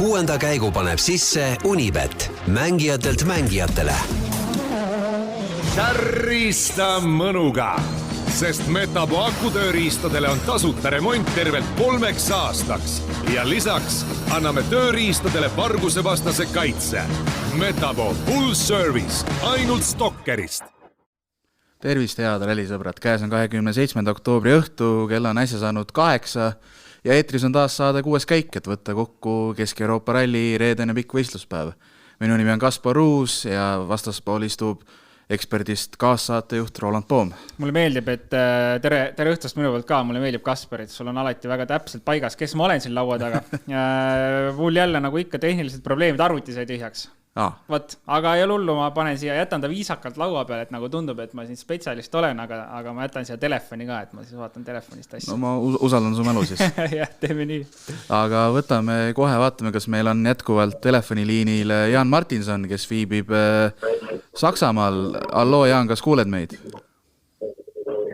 6. käigu paneb sisse Unibet, mängijatelt mängijatele. Kärrista mõnuga, sest Metabo akutööriistadele on tasuta remont tervelt 3 aastaks ja lisaks anname tööriistadele vargusevastase kaitse. Metabo full service ainult Stokkerist. Tervist, head rallisõbrad! Käes on 27. oktoobri õhtu, kell on äsja saanud 8 ja eetris on taas saade 6. käik, et võtta kokku Kesk-Euroopa ralli reedene pikk võistluspäev. Minu nimi on Kaspar Ruus ja vastaspool istub eksperdist kaassaatejuht Roland Poom. Mulle meeldib, et tere õhtust minu poolt ka, mulle meeldib Kaspar, et sul on alati väga täpselt paigas, kes ma olen siin laua taga. Mul jälle nagu ikka tehnilised probleemid, arvuti sai tühjaks. Võt, aga ei ole hullu, ma panen siia, jätan ta viisakalt laua peale, et nagu tundub, et ma siin spetsialist olen, aga ma jätan siia telefoni ka, et ma siis vaatan telefonist asja. No ma usaldan su mälu siis. Jah, teeme nii. Aga võtame kohe, vaatame, kas meil on jätkuvalt telefoniliinil Jaan Martinson, kes viibib Saksamaal. Alloo, Jaan, kas kuuled meid?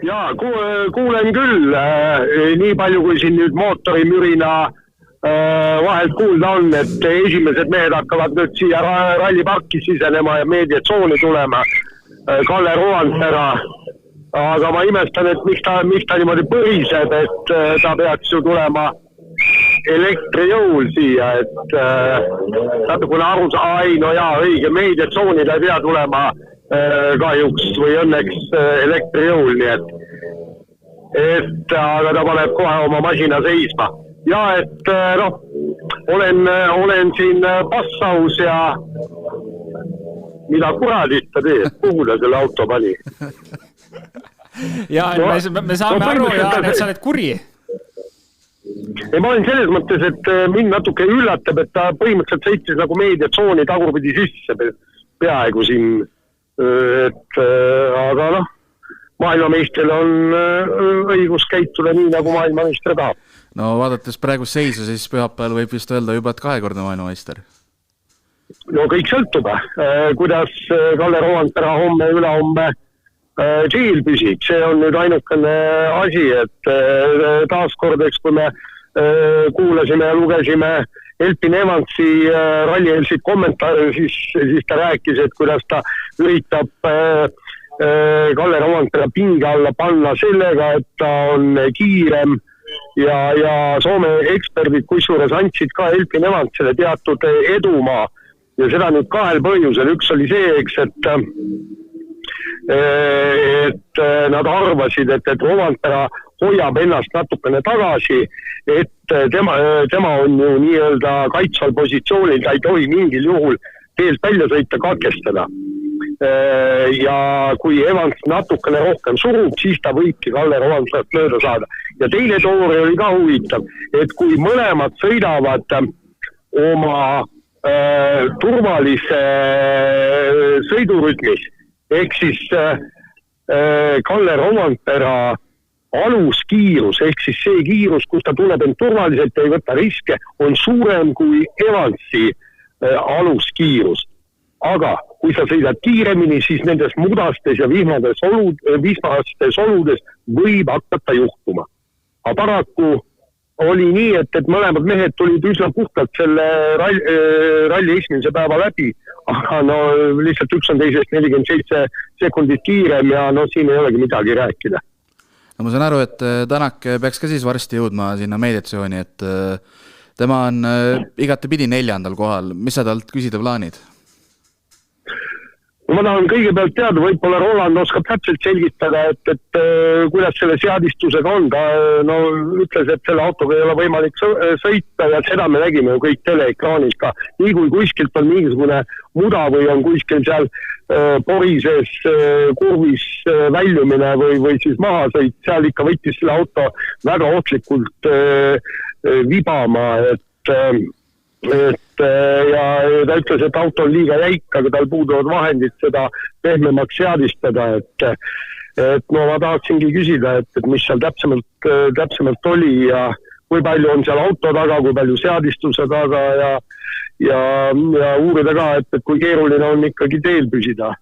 Jaa, kuulen küll. Nii palju, kui siin nüüd mootorimürina vahelt kuulda on, et esimesed mehed hakkavad nüüd siia ralliparki sisenema ja meediatsooni tulema. Kalle Roandpera. Aga ma imestan, et miks ta niimoodi põriseb, et ta peaks ju tulema elektrijõul siia, et natukene aru no jaa, õige, meediatsoonid ei pea tulema kahjuks või õnneks elektrijõul, nii et aga ta paneb kohe oma masina seisma. Ja, et olen siin Passaus ja mida kuradist ta teeb, kuhu ta selle auto pani? Ja, me saame aru, Jaan, et sa oled kuri. Ei, ma olen selles mõttes, et mind natuke üllatab, et ta põhimõtteliselt sõitis nagu meediatsooni tagurpidi sisse peaaegu siin, aga maailmameistril on õigus käituda nii, nagu maailmameister tahab. No vaadates praegust seisu, siis pühapäeval võib just öelda juba, et 2-kordne maailmameister. No kõik sõltub, kuidas Kalle Roandpera homme ülehomme G'l püsib. See on nüüd ainukene asi, et taaskordeks, kui me kuulasime ja lugesime Elfin Evansi rallieelsid kommentaare, siis ta rääkis, et kuidas ta üritab Kalle Roandpera pinge alla panna sellega, et ta on kiirem ja Soome eksperdid kusjuures andsid ka Elfin Evansile teatud edumaa ja seda nüüd 2 põhjusel. Üks oli see, eks, et nad arvasid, et Roandpera hoiab ennast natukene tagasi, et tema on ju nii-öelda kaitsval positsioonil, ta ei tohi mingil juhul teelt välja sõita katkestada. Ja kui Evans natukene rohkem surub, siis ta võibki Kalle Roandperat mööda saada. Ja teine teooria oli ka huvitav, et kui mõlemad sõidavad oma turvalise sõidurütmis, ehk siis Kalle Roandpera aluskiirus, ehk siis see kiirus, kus ta tunneb end turvaliselt ja ei võtta riske, on suurem kui Evansi aluskiirus. Aga kui sa sõidad kiiremini, siis nendes mudastes ja vihmastes oludes võib hakata juhtuma. Aga paraku oli nii, et mõlemad mehed tulid üsna puhtalt selle ralli esimese päeva läbi, aga lihtsalt üks on teisest 47 sekundit kiirem ja siin ei olegi midagi rääkida. No ma saan aru, et Tänak peaks ka siis varsti jõudma sinna meediatsiooni, et tema on igatepidi 4. kohal. Mis sa talt küsida plaanid? Ma tahan kõigepealt teada, võib-olla Roland oskab täpselt selgitada, et kuidas selle seadistusega on. Ta ütles, et selle autoga ei ole võimalik sõita ja seda me nägime ju kõik teleekraanis ka. Nii kui kuskilt on mingisugune muda või on kuskil seal porises kurvis väljumine või siis mahasõit, seal ikka võttis selle auto väga ohtlikult vibama, ja ta ütles, et auto on liiga jäik, aga tal puuduvad vahendid seda pehmemaks seadistada, et ma tahaksingi küsida, et mis seal täpsemalt oli ja kui palju on seal auto taga, kui palju seadistuse taga ja uurida ka, et kui keeruline on ikkagi teel püsida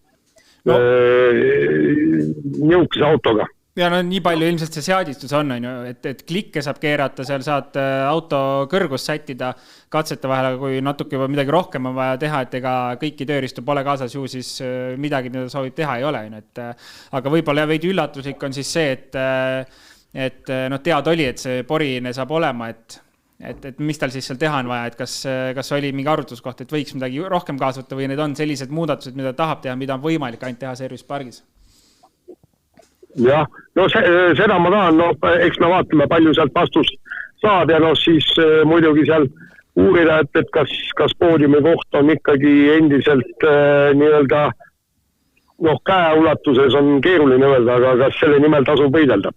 niisuguse autoga. Ja no nii palju ilmselt see seadistus on ju, et klikke saab keerata, seal saad auto kõrgust sättida katsete vahel, aga kui natuke juba midagi rohkem on vaja teha, et ega kõiki tööriistu pole kaasas ju, siis midagi, mida soovib teha, ei ole. Aga võib-olla veidi üllatuslik on siis see, et tead oli, et see porine saab olema, et mis tal siis seal teha on vaja, et kas oli mingi arvutuskoht, et võiks midagi rohkem kaasvata või need on sellised muudatused, mida tahab teha, mida on võimalik ainult teha Service Pargis? Jah, no seda ma tahan, eks me vaatame palju sealt vastust saab ja siis muidugi seal uurida, et kas poodiumi koht on ikkagi endiselt nii-öelda käeulatuses on keeruline öelda, aga kas selle nimel tasub võidelda?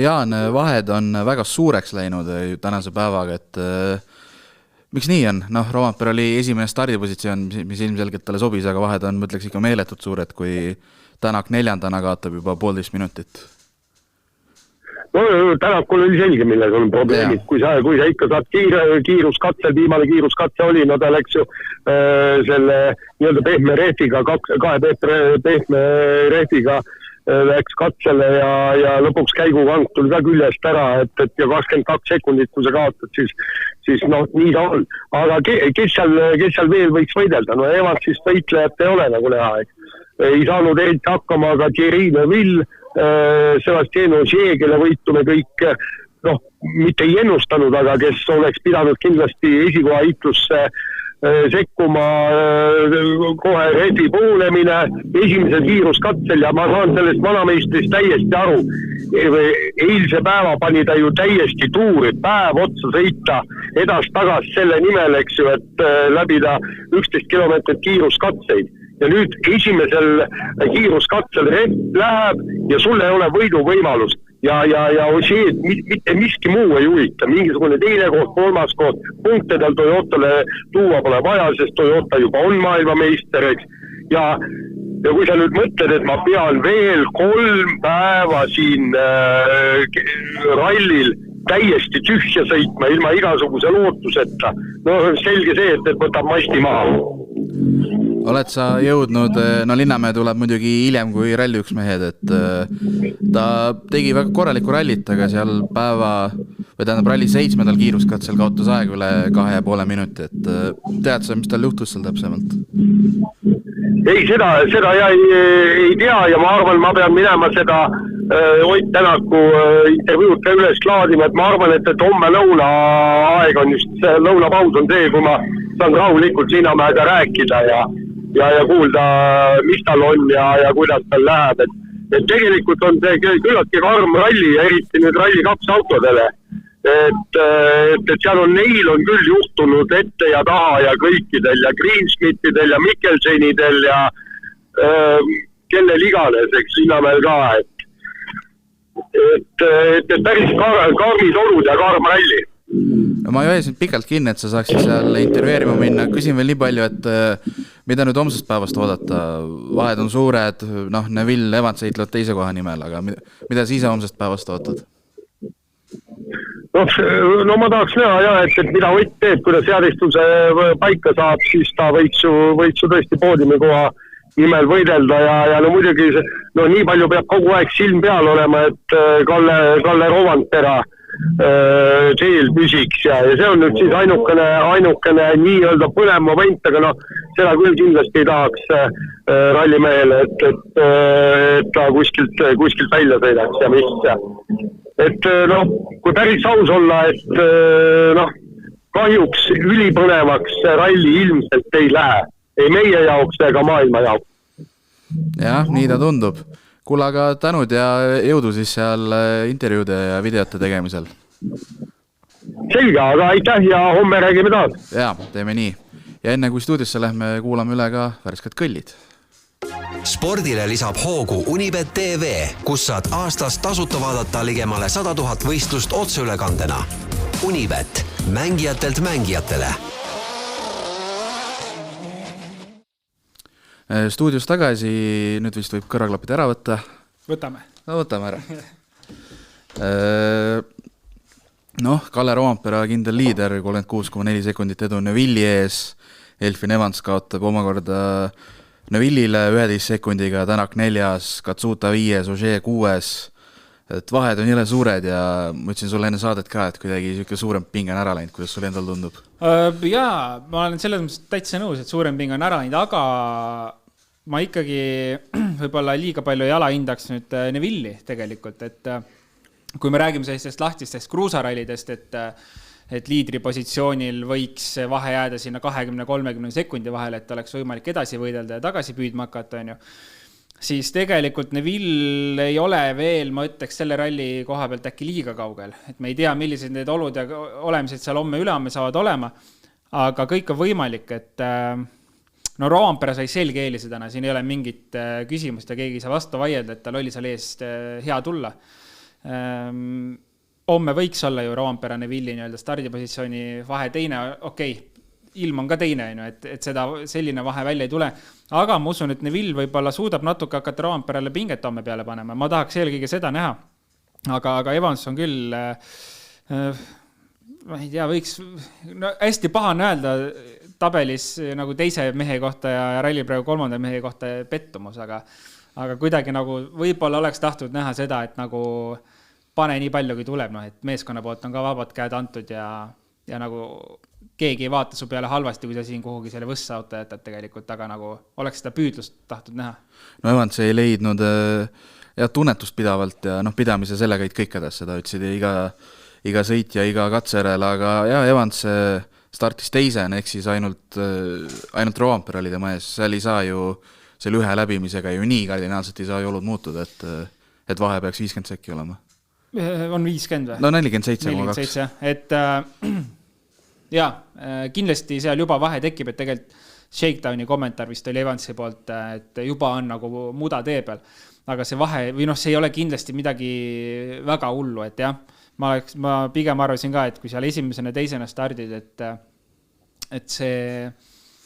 Jaan, vahed on väga suureks läinud tänase päevaga, et miks nii on? Roompere oli esimene stardipositsioon, mis ilmselgelt talle sobis, aga vahed on, mõtleks ikka meeletult suured, kui Tänak 4. kaotab juba 1,5 minutit. No Tänakul oli selge, milles on probleemid. Kui sa ikka saad kiiruskatsel, viimane kiiruskatse oli, ta läks ju selle nii-öelda pehme rehviga, kahe pehme rehviga läks katsele ja lõpuks käigukank tuli ka küljest ära, et ja 22 sekundit, kui sa kaotad, siis nii ta on. Aga kes seal veel võiks võidelda? Evans siis võitlejat ei ole nagu näha, ei saanud eriti hakkama, aga Thierry Neuville, Sébastien Ogier, kelle võitu me kõik, mitte ei ennustanud, aga kes oleks pidanud kindlasti esikoha hitlusse sekkuma kohe rehvi poolemine, esimesel kiiruskatsel ja ma saan sellest vanameistrist täiesti aru. Eilse päeva pani ta ju täiesti tuuri, päev otsa sõita edast-tagas selle nimel, eks ju, et läbida 11 kilomeetrit kiiruskatseid. Ja nüüd esimesel kiiruskatsel rehv läheb ja sul ei ole võidu võimalust. Ja Ogier, mitte miski muu ei huvita, mingisugune teine koht, kolmas koht, punkte tal Toyotale tuua pole vaja, sest Toyota juba on maailmameister, eks. Ja kui sa nüüd mõtled, et ma pean veel 3 päeva siin rallil täiesti tühja sõitma ilma igasuguse lootuseta, selge see, et võtab masti maha. Oled sa jõudnud, Linnamäe tuleb muidugi hiljem kui ralli üks mehed, et ta tegi väga korralikku rallit, aga seal ralli 7. kiiruskatsel kaotas aeg üle 2,5 minuti, et tead sa, mis tal juhtus seal täpsemalt? Ei, seda ei tea ja ma arvan, ma pean minema seda Ott Tänaku intervjuud ka üles klaadima, et ma arvan, et homme lõunaaeg on just, lõunapaus on see, kui ma saan rahulikult Linnamäega rääkida ja kuulda, mis tal on ja kuidas tal läheb. Et tegelikult on see küllaltki karm ralli ja eriti nüüd ralli 2 autodele. Et seal neil on küll juhtunud ette ja taha ja kõikidel ja Greensmithidel ja Mikkelsenidel ja kellel iganes, eks Linnamäel ka. Et päris karmid olud ja karm ralli. Ma ei sind pikalt kinni, et sa saaksid seal intervjueerima minna. Küsin veel nii palju, et mida nüüd homsest päevast oodata? Vahed on suured, Neville, Evans eitlevad teise koha nimel, aga mida sa ise homsest päevast ootad? No ma tahaks näha, et mida Ott teeb, kuidas seadistuse paika saab, siis ta võiks ju tõesti poodiumi koha nimel võidelda ja muidugi nii palju peab kogu aeg silm peal olema, et Kalle Roompere teel püsiks ja see on nüüd siis ainukene nii-öelda põnev moment, aga seda küll kindlasti ei tahaks rallimehele, et ta kuskilt välja sõidaks ja mis. Et kui päris aus olla, et kahjuks ülipõnevaks ralli ilmselt ei lähe. Ei meie jaoks ega maailma jaoks. Jah, nii ta tundub. Kuule, aga tänud ja jõudu siis seal intervjuude ja videote tegemisel. Selge, aga aitäh ja homme räägime taas. Ja, teeme nii. Ja enne kui stuudiosse lähme, kuulame üle ka värsked kõllid. Spordile lisab hoogu Unibet TV, kus saad aastas tasuta vaadata ligemale 100 000 võistlust otseülekandena. Unibet, mängijatelt mängijatele. Stuudios tagasi, nüüd vist võib kõrvaklapid ära võtta. Võtame. Võtame ära. Kalle Roompere kindel liider, 36,4 sekundit edu Neville'i ees. Elfin Evans kaotab omakorda Neville'ile 11 sekundiga, Tänak 4., Katsuta 5., Ogier 6., et vahed on jõle suured ja ma ütlesin sulle enne saadet ka, et kuidagi niisugune suurem pinge on ära läinud, kuidas sulle endal tundub? Jaa, ma olen selles mõttes täitsa nõus, et suurem pinge on ära läinud, aga ma ikkagi võib-olla liiga palju ei alahindaks nüüd Neville'i tegelikult, et kui me räägime sellistest lahtistest kruusarallidest, et liidri positsioonil võiks vahe jääda sinna 20-30 sekundi vahele, et oleks võimalik edasi võidelda ja tagasi püüdma hakata, on ju. Siis tegelikult Neville ei ole veel, ma ütleks, selle ralli koha pealt äkki liiga kaugel. Et me ei tea, millised need olud ja olemised seal homme ülehomme saavad olema, aga kõik on võimalik, et no Rovanpera sai selge eelise täna, siin ei ole mingit küsimust ja keegi ei saa vastu vaielda, et tal oli seal eest hea tulla. Homme võiks olla ju Rovanpera Neville'i nii-öelda stardipositsiooni vahe teine, okei, ilm on ka teine, et seda selline vahe välja ei tule. Aga ma usun, et Neville võib-olla suudab natuke hakata Rovanperale pinget homme peale panema. Ma tahaks eelkõige seda näha. Aga Evans on küll, ma ei tea, võiks, no hästi paha on öelda tabelis nagu teise mehe kohta ja ralli praegu 3. mehe kohta pettumus, aga kuidagi nagu võib-olla oleks tahtnud näha seda, et nagu pane nii palju, kui tuleb, no, et meeskonna poolt on ka vabad käed antud ja nagu keegi ei vaata su peale halvasti, kui sa siin kuhugi selle võssa auto jätad tegelikult, aga nagu oleks seda püüdlust tahtnud näha. No Evans ei leidnud tunnetust pidavalt ja pidamise selle käid kõik edasi, seda ütlesid iga sõit ja iga katserel, aga Evans startis teisena, ehk siis ainult Rovanpera oli tema ees, seal ei saa ju selle ühe läbimisega ju nii kardinaalselt ei saa ju olud muutuda, et vahe peaks 50 sekki olema. On 50 või? No 47,2. Et kindlasti seal juba vahe tekib, et tegelikult Shakedowni kommentaar vist oli Evansi poolt, et juba on nagu muda tee peal. Aga see vahe, või see ei ole kindlasti midagi väga hullu, et jah, ma pigem arvasin ka, et kui seal esimesena teisena stardid, et see,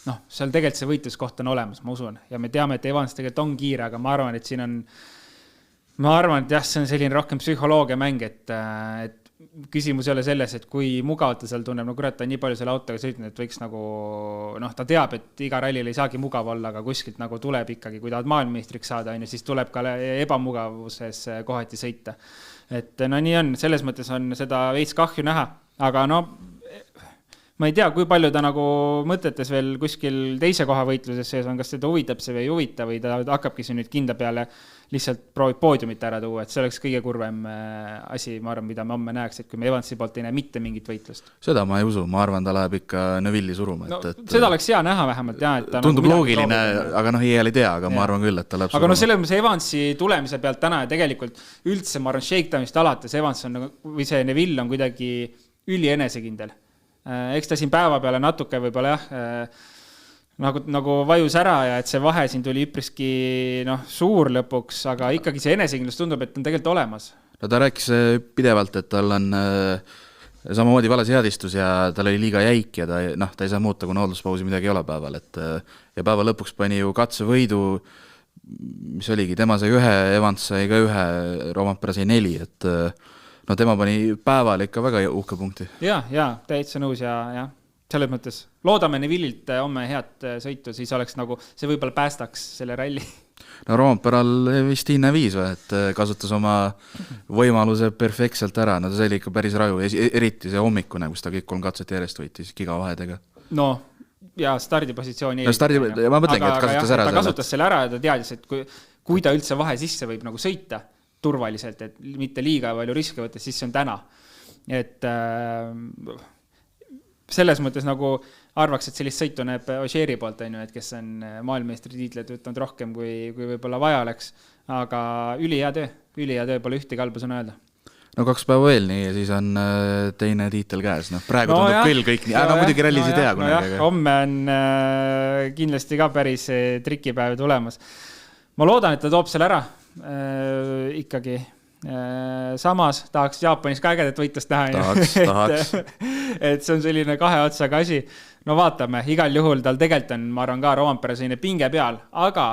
seal tegelikult see võitluskoht on olemas, ma usun. Ja me teame, et Evans tegelikult on kiire, aga ma arvan, et siin on jah, see on selline rohkem psühholoogia mäng, et küsimus ei ole selles, et kui mugavalt ta seal tunneb, no kurat, ta nii palju selle autoga sõitnud, et võiks nagu, ta teab, et iga rallil ei saagi mugav olla, aga kuskilt nagu tuleb ikkagi, kui tahad maailmameistriks saada, siis tuleb ka ebamugavuses kohati sõita. Et nii on, selles mõttes on seda veits kahju näha, aga ma ei tea, kui palju ta nagu mõtetes veel kuskil teise koha võitluses sees on, kas seda huvitab see või ei huvita või ta hakkabki siin nüüd kinda peale lihtsalt proovib poodiumit ära tuua, et see oleks kõige kurvem asi, ma arvan, mida me homme näeks, et kui me Evansi poolt ei näe mitte mingit võitlust. Seda ma ei usu, ma arvan, ta läheb ikka Neville'i suruma. Seda oleks hea näha vähemalt, jah. Tundub loogiline, aga ei ei tea, aga ma arvan küll, et ta läheb suruma. Aga selles mõttes Evansi tulemise pealt täna ja tegelikult üldse, ma arvan, Shakedownist alates Evans on, või see Neville on kuidagi üli enesekindel. Eks ta siin päeva peale natuke võib-olla nagu vajus ära ja et see vahe siin tuli üpriski suur lõpuks, aga ikkagi see enesekindlus tundub, et on tegelikult olemas. No ta rääkis pidevalt, et tal on samamoodi vale seadistus ja tal oli liiga jäik ja ta ei saa muuta, kuna hoolduspausi midagi ei ole päeval. Ja päeva lõpuks pani ju katsevõidu, mis oligi, tema sai 1, Evans sai ka 1, Rovanpera sai 4, et tema pani päeval ikka väga uhke punkti. Ja, täitsa nõus ja selles mõttes loodame Neville'ilt homme head sõitu, siis oleks nagu, see võib-olla päästaks selle ralli. No Rovanperal vist hinne 5 või, et kasutas oma võimaluse perfektselt ära, ta sai ikka päris raju, eriti see hommikune, kus ta kõik 3 katset järjest võitis gigavahedega. No, ja stardipositsiooni ma mõtlengi, et kasutas ära. Ta kasutas selle ära ja ta teadis, et kui ta üldse vahe sisse võib nagu sõita turvaliselt, et mitte liiga palju riske võttes, siis see on täna. Et selles mõttes nagu arvaks, et sellist sõitu näeb Ogieri poolt, et kes on maailmameistri tiitleid võtnud rohkem, kui võib-olla vaja oleks, aga ülihea töö, pole ühtegi halba sõna öelda. No 2 päeva veel nii ja siis on teine tiitel käes. Praegu tundub küll kõik nii, muidugi rallis ei tea kunagi. Homme on kindlasti ka päris trikipäev tulemas. Ma loodan, et ta toob selle ära ikkagi. Samas tahaks Jaapanis ka ägedat võitlust näha. Tahaks. Et see on selline 2 otsaga asi. No vaatame, igal juhul tal tegelikult on, ma arvan ka, Rovanpera selline pinge peal, aga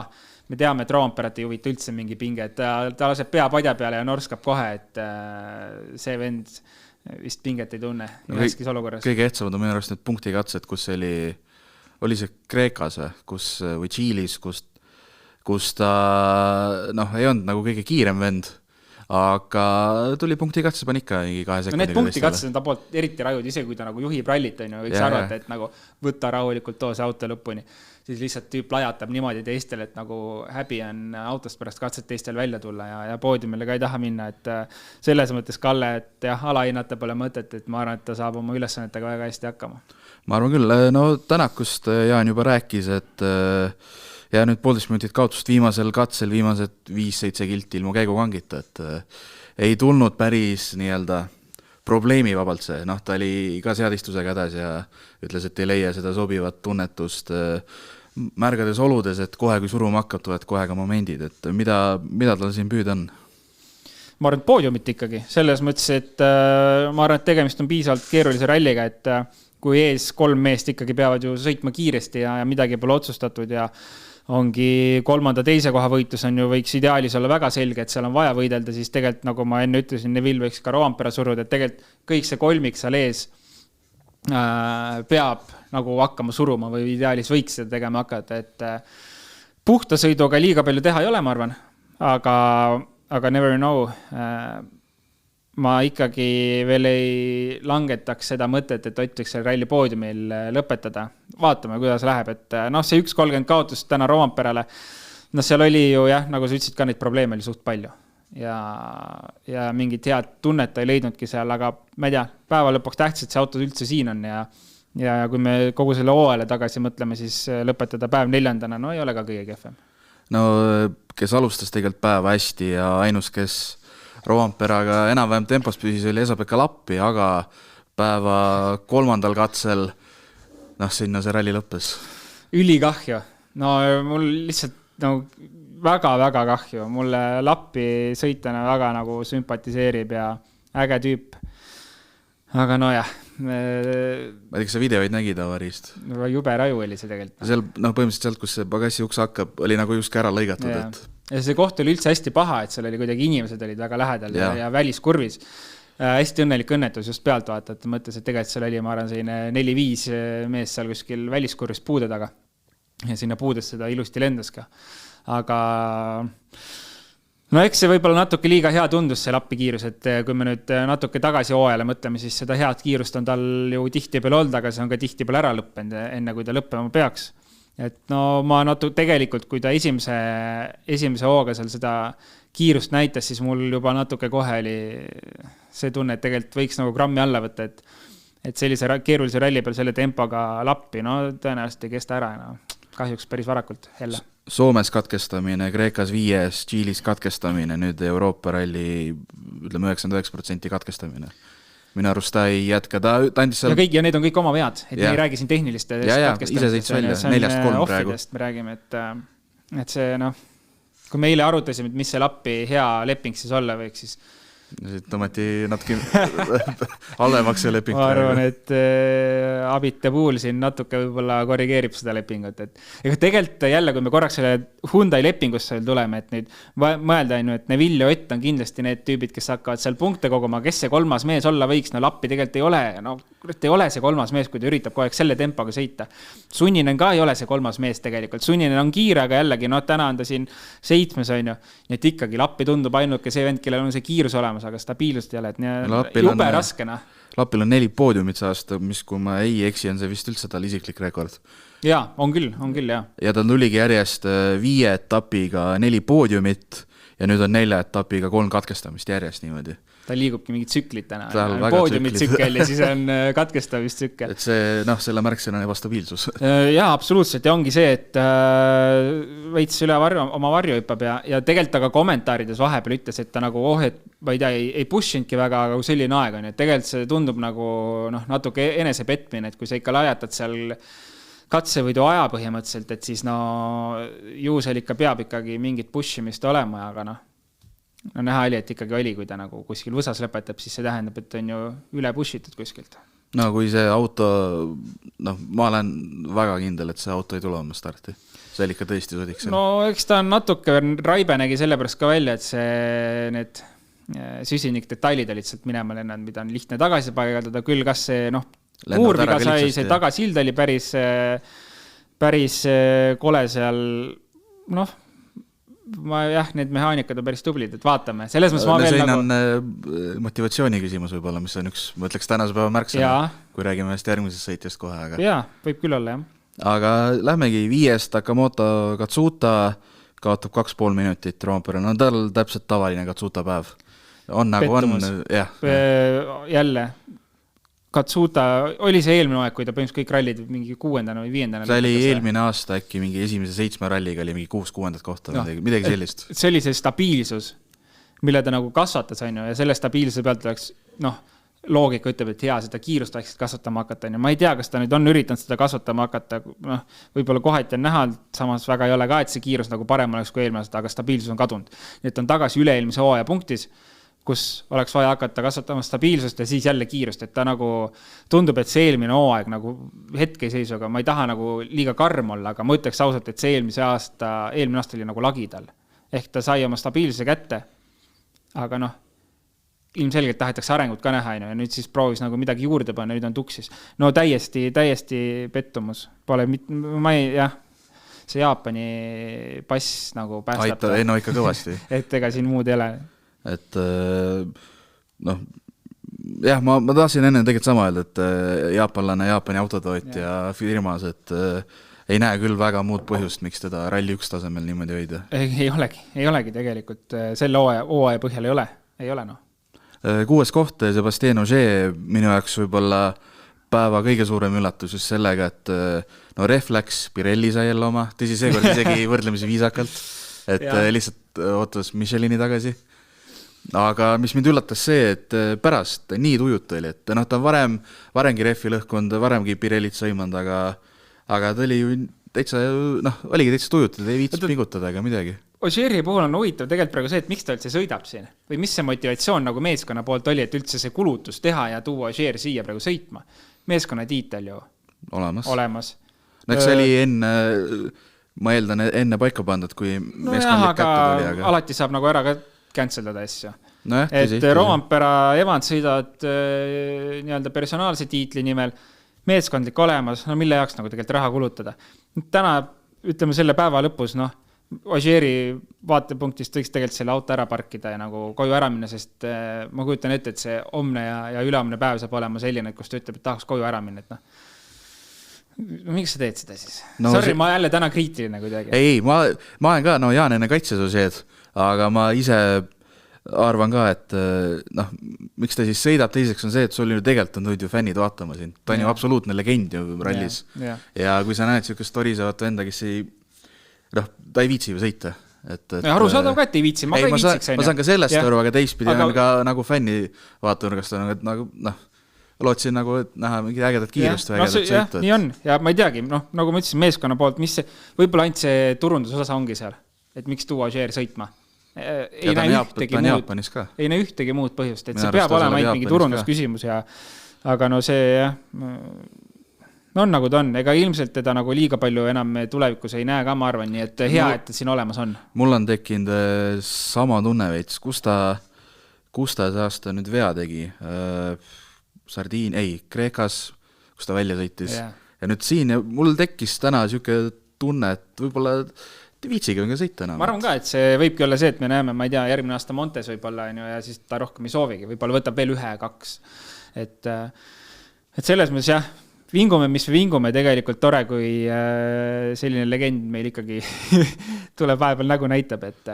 me teame, et Rovanperat ei huvita üldse mingi pinge, et ta laseb pea padja peale ja norskab kohe, et see vend vist pinget ei tunne üheskis olukorras. Kõige ehtsamad on minu arust need punktikatsed, kus oli see Kreekas või Tšiilis, kus kus ta ei olnud nagu kõige kiirem vend, aga tuli punkti katses, pani ikka 2 sekundiga. Need punkti katses on ta poolt eriti rajud, ise kui ta nagu juhib rallit, võiks arvata, et nagu võtta rahulikult too see auto lõpuni. Siis lihtsalt tüüp lajatab niimoodi teistel, et nagu häbi on autost pärast katset teistel välja tulla ja poodiumile ka ei taha minna, et selles mõttes Kalle, et jah, alahinnata pole mõtet, et ma arvan, et ta saab oma ülesannetega väga hästi hakkama. Ma arvan küll, Tänakust Jaan juba rääkis, et ja nüüd 1,5 minutit kaotust viimasel katsel, viimased 5-7 kilti ilmu käigukangita, et ei tulnud päris nii-öelda probleemivabalt see, ta oli ka seadistusega hädas ja ütles, et ei leia seda sobivat tunnetust märgades oludes, et kohe kui suruma hakkab, tulevad kohe ka momendid, et mida tal siin püüda on? Ma arvan, et poodiumit ikkagi, selles mõttes, et ma arvan, et tegemist on piisavalt keerulise ralliga, et kui ees 3 meest ikkagi peavad ju sõitma kiiresti ja midagi pole otsustatud ja ongi 3.-2. koha võitlus on ju võiks ideaalis olla väga selge, et seal on vaja võidelda, siis tegelikult, nagu ma enne ütlesin, Neville võiks ka Rovanpera suruda, et tegelikult kõik see kolmik seal ees peab nagu hakkama suruma või ideaalis võiks seda tegema hakata, et puhta sõiduga liiga palju teha ei ole, ma arvan, aga never know. Ma ikkagi veel ei langetaks seda mõtet, et Ott võiks ralli poodiumil lõpetada. Vaatame, kuidas läheb, et see 1.30 kaotus täna Rovanperale, seal oli ju jah, nagu sa ütlesid ka, neid probleeme oli suht palju ja mingit head tunnet ei leidnudki seal, aga ma ei tea, päeva lõpuks tähtis, et see auto üldse siin on ja kui me kogu selle hooajale tagasi mõtleme, siis lõpetada päev 4. ei ole ka kõige kehvem. Kes alustas tegelikult päeva hästi ja ainus, kes Rovanperaga enam-vähem tempos püsis, oli Esa-Pekka Lappi, aga päeva 3. katsel sinna see ralli lõppes. Ülikahju. Mul lihtsalt väga-väga kahju. Mulle Lappi sõitjana väga nagu sümpatiseerib ja äge tüüp. Aga jah. Ma ei tea, sa videoid nägid avariist? Jube raju oli see tegelikult. Seal, põhimõtteliselt sealt, kus see pagassi uks hakkab, oli nagu just ära lõigatud. Ja see koht oli üldse hästi paha, et seal oli kuidagi inimesed olid väga lähedal ja väliskurvis. Hästi õnnelik õnnetus just pealt vaata, et mõttes, et tegelikult seal oli, ma arvan, selline 4-5 mees seal kuskil väliskurvis puude taga. Ja sinna puudes seda ilusti lendas ka. Aga eks see võib-olla natuke liiga hea tundus see Lappi kiirus, et kui me nüüd natuke tagasi hooajale mõtleme, siis seda head kiirust on tal ju tihti peal olnud, aga see on ka tihti peal ära lõppenud, enne kui ta lõppema peaks. Et ma tegelikult, kui ta esimese hooga seal seda kiirust näitas, siis mul juba natuke kohe oli see tunne, et tegelikult võiks nagu grammi alla võtta, et sellise keerulise ralli peal selle tempoga Lappi, tõenäoliselt ei kesta ära, kahjuks päris varakult jälle. Soomes katkestamine, Kreekas 5, Tšiilis katkestamine, nüüd Euroopa ralli, ütleme 99% katkestamine. Minu arust ta ei jätka, ta andis seal... Ja need on kõik oma vead, et me ei räägi siin tehnilistest katkestamist. Ise sõits välja, 4-3 praegu. Me räägime, et see, kui meile arutasime, et mis see Lappi hea leping siis olla võiks, siis tõmmati natuke halvemaks see leping. Ma arvan, et Abite puhul siin natuke võib-olla korrigeerib seda lepingut. Ega tegelikult jälle, kui me korraks selle Hyundai lepingusse tuleme, et nüüd mõelda, et Neville ja Ott on kindlasti need tüübid, kes hakkavad seal punkte koguma, kes see 3. mees olla võiks, Lappi tegelikult ei ole. Ei ole see 3. mees, kui ta üritab kogu aeg selle tempoga sõita. Sunninen ka ei ole see 3. mees tegelikult. Sunninen on kiire, aga jällegi, täna on ta siin 7, on ju. Nii et ikkagi Lappi tundub ainuke see vend, kellel on see kiirus olemas, aga stabiilsust ei ole, et jube raskena. Lappil on 4 poodiumit see aasta, mis kui ma ei eksi, on see vist üldse tal isiklik rekord. Jaa, on küll, jah. Ja ta tuligi järjest 5 etapiga 4 poodiumit ja nüüd on 4 etapiga 3 katkestamist järjest niimoodi. Ta liigubki mingit tsüklit täna. Poodiumit tsükkel ja siis on katkestamistsükkel. Et see, selle märksõna on ebastabiilsus. Jaa, absoluutselt. Ja ongi see, et veits üle oma varju hüppab ja tegelikult aga kommentaarides vahepeal ütles, et ta nagu, et ma ei tea, ei pushinudki väga, aga selline aeg on. Et tegelikult see tundub nagu natuke enese petmine, et kui sa ikka lajatad seal katsevõidu aja põhimõtteliselt, et siis ju seal ikka peab ikkagi mingit pushimist olema, aga näha oli, et ikkagi oli, kui ta nagu kuskil võsas lõpetab, siis see tähendab, et on ju üle pushitud kuskilt. Kui see auto, ma olen väga kindel, et see auto ei tule oma starti. See ikka tõesti sodiks. Eks ta on natuke raibe nägi sellepärast ka välja, et need süsinik detailid olid sealt minema lennanud, mida on lihtne tagasi paigaldada, küll kas see kuurviga sai, see tagasild oli päris kole seal, need mehaanikad on päris tublid, et vaatame. Selles mõttes ma veel siin nagu... on motivatsiooni küsimus võib-olla, mis on üks, ma ütleks tänase päeva märksõna, kui räägime vast järgmisest sõitjast kohe. Aga... Jaa, võib küll olla, jah. Aga lähmegi 5. Takamoto Katsuta kaotab 2,5 minutit Roompere. No tal täpselt tavaline Katsuta päev. On nagu pettumus. On, jah. Jälle, Katsuta, oli see eelmine aeg, kui ta põhimõtteliselt kõik rallid mingi 6. või 5. See oli eelmine aasta äkki mingi esimese 7 ralliga oli mingi 6 kohta no, midagi sellist. See oli see stabiilsus, mille ta nagu kasvatas, on ju, ja selle stabiilsuse pealt oleks, loogika ütleb, et hea, seda kiirust võiksid kasvatama hakata, on ju. Ma ei tea, kas ta nüüd on üritanud seda kasvatama hakata, võib-olla kohati on näha, samas väga ei ole ka, et see kiirus nagu parem oleks kui eelmine aasta, aga stabiilsus on kadunud. Nii et on tagasi üle-eelmise hooaja punktis, kus oleks vaja hakata kasvatama stabiilsust ja siis jälle kiirust, et ta nagu tundub, et see eelmine hooaeg nagu hetkeseisuga, ma ei taha nagu liiga karm olla, aga ma ütleks ausalt, et see eelmine aasta oli nagu lagidal. Ehk ta sai oma stabiilsuse kätte, aga ilmselgelt tahetakse arengut ka näha, ja nüüd siis proovis nagu midagi juurde panna, nüüd on tuksis. No täiesti pettumus. Pole see Jaapani pass nagu päästab. Aitab, ikka kõvasti. Et ega siin muud ei ole. Et jah, ma tahtsin enne tegelikult sama öelda, et jaapanlane, Jaapani autotootja firmas, et ei näe küll väga muud põhjust, miks teda ralli 1 tasemel niimoodi hoida. Ei olegi tegelikult, selle hooaja põhjal ei ole. 6. koht Sébastien Ogier minu jaoks võib-olla päeva kõige suurem üllatus just sellega, et ref läks, Pirelli sai jälle oma, tõsi seekord isegi võrdlemisi viisakalt, et lihtsalt ootas Michelini tagasi. Aga mis mind üllatas see, et pärast nii tujut oli, et ta on varemgi refi lõhkund, varemgi Pirellit sõimanud, aga ta oli ju täitsa, oligi täitsa tujut, et ei viitsis pingutada ega midagi. Ogieri puhul on huvitav tegelikult praegu see, et miks ta üldse sõidab siin või mis see motivatsioon nagu meeskonna poolt oli, et üldse see kulutus teha ja tuua Ogier siia praegu sõitma. Meeskonna tiitel ju olemas. Eks see oli ma eeldan enne paika pandud, kui meeskonnalik kätte tuli. Aga alati saab nagu ära ka canceldada asju. Et Roompere Evans sõidavad nii-öelda personaalse tiitli nimel meeskondlik olemas, mille jaoks nagu tegelikult raha kulutada. Täna, ütleme selle päeva lõpus, Ogieri vaatepunktist võiks tegelikult selle auto ära parkida ja nagu koju ära minna, sest ma kujutan ette, et see homne ja üleomne päev saab olema selline, kus ta ütleb, et tahaks koju ära minna, et miks sa teed seda siis? Sorry, ma jälle täna kriitiline kuidagi. Ei, ma olen ka, Jaan enne kaitses Ogier, aga ma ise arvan ka, et miks ta siis sõidab, teiseks on see, et sul ju tegelikult on ju fännid vaatama siin. Ta on ju absoluutne legend ju rallis. Ja kui sa näed sellist torisevat venda, kes ta ei viitsi ju sõita. Arusaadav ka, et ei viitsi, ma ka ei viitsiks. Ma saan ka sellest aru, aga teistpidi on ka nagu fänni vaatunurgast, nagu lootsin nagu näha mingi ägedat kiirust või ägedat sõitu. Nii on, ja ma ei teagi, nagu ma ütlesin meeskonna poolt, mis see, võib-olla ainult see turundusosas ongi seal, et miks tuua Ogier sõitma. Ei näe ühtegi muud põhjust, et see peab olema ainult mingi turundusküsimus, aga see on nagu ta on, ega ilmselt teda nagu liiga palju enam tulevikus ei näe ka, ma arvan, nii et hea, et siin olemas on. Mul on tekkinud sama tunne veits, kus ta see aasta nüüd vea tegi, Kreekas, kus ta välja sõitis ja nüüd siin, ja mul tekkis täna selline tunne, et võib-olla viitsiga on ka sõita enam. Ma arvan ka, et see võibki olla see, et me näeme, ma ei tea, järgmine aasta Montes võib-olla ja siis ta rohkem ei soovigi, võib-olla võtab veel 1-2, et selles mõttes jah, vingume tegelikult tore, kui selline legend meil ikkagi tuleb vahepeal nägu näitab, et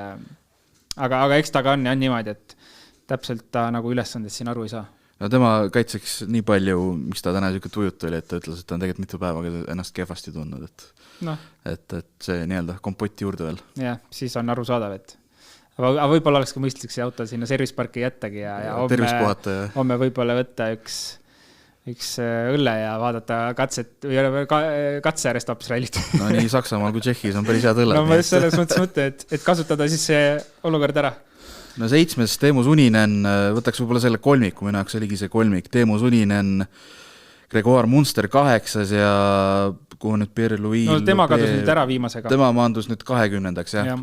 aga eks ta ka on niimoodi, et täpselt ta nagu ülesandest siin aru ei saa. No tema kaitseks nii palju, miks ta täna selline tujut oli, et ta ütles, et ta on tegelikult mitu päeva ennast kehvasti tundnud, et see nii-öelda kompott juurde veel. Jah, siis on arusaadav, et aga võib-olla oleks ka mõistlik see auto sinna serviceparki jättagi ja homme võib-olla võtta üks õlle ja vaadata katse äärest hoopis rallit. No nii Saksamaal kui Tšehhis on päris head õlled. No ma just selles mõttes mõtte, et kasutada siis see olukord ära. No 7. Teemu Suninen, võtaks võib-olla selle kolmiku, minu jaoks oligi see kolmik. Teemu Suninen, Gregor Munster 8 ja kuhu nüüd Pierre-Louis... No tema kadus nüüd ära viimasega. Tema maandus nüüd 20. jah.